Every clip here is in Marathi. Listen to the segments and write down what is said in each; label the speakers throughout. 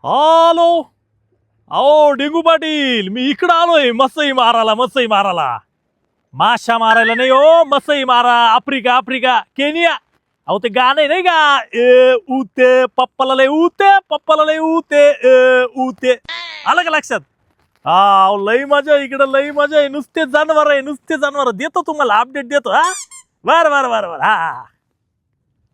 Speaker 1: हॅलो. अहो डेंगू पाटील, मी इकडं आलोय मसई मारायला. माशा मारायला नाही हो, मसई मारा. Africa Africa Kenya. अहो ते गाणं आहे नाही का, उते पप्पाला लय उते उते. आलं का लक्षात? हा लई मजा आहे इकडं, लई मजा आहे. नुसते जनावर देतो तुम्हाला अपडेट देतो. हा बर हा.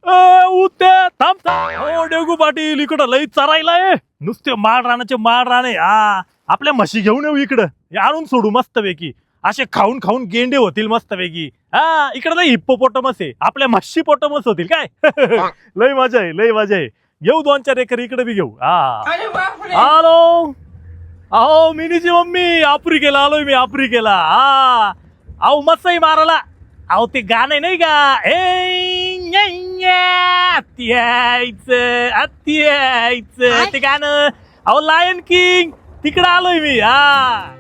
Speaker 1: उते थांब थांब. हो डेंगू पाटील, इकडं लई चरायला आहे. नुसते माळ राणे. हा आपल्या म्हशी घेऊन येऊ इकडं, हे आणून सोडू मस्तपैकी. असे खाऊन खाऊन गेंडे होतील मस्तपैकी. हा इकडे लई हिप्पोपोटामस आहे, आपल्या म्हशी पोटामस होतील काय. लई मजा आहे. घेऊ 2-4 एकर इकडे बी घेऊ. हा हॅलो. अहो मिनीची मम्मी, आफ्रिकेला आलोय मी, आफ्रिकेला. हा अहो मसई मारायला. अहो ते गाणं नाही का, अत्यायचं ते गाणं. अहो लायन किंग, तिकडे आलोय मी. हा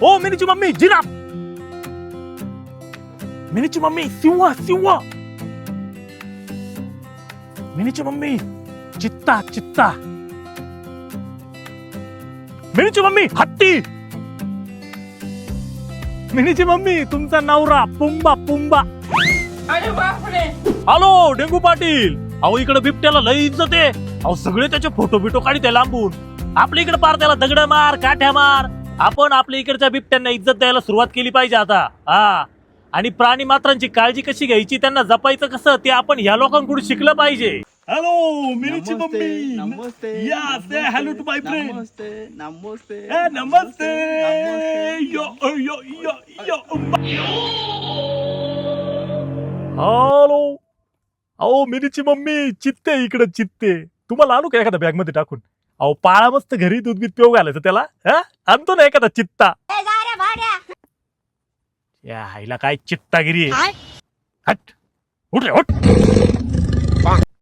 Speaker 1: ओ मिनीची मम्मी जिराफ. मिनीची मम्मी सिंह. मिनीची मम्मी चित्ता. मिनीची मम्मी हत्ती. मिनीची मम्मी तुमचा नवरा पुंबा.
Speaker 2: अरे बापरे.
Speaker 1: हॅलो डेंगू पाटील, अहो इकडे बिबट्याला लई इज्जत आहे. अहो सगळे त्याचे फोटो बिटो काढी त्या लांबून. आपल्या इकडे पार त्याला दगड मार, काठ्या मार. आपण आपल्या इकडच्या बिबट्यांना इज्जत द्यायला सुरुवात केली पाहिजे आता. हा आणि प्राणी मात्रांची काळजी कशी घ्यायची, त्यांना जपायचं कसं, ते आपण ह्या लोकांकडून शिकलं पाहिजे. हॅलो मिनीची मम्मी.
Speaker 3: नमस्ते.
Speaker 1: या say hello to my friend.
Speaker 3: नमस्ते.
Speaker 1: नमस्ते. यो. हॅलो. अहो मिनीची मम्मी चित्ते इकडे चित्ते. तुम्हाला आणू का एखाद्या बॅग मध्ये टाकून? अहो पाळा मस्त घरी, दूध बीत पिऊ घालायचं त्याला. हा आणतो ना एखादा चित्ता. या आईला काय चित्तागिरी आहे. हट उठ रे उठ.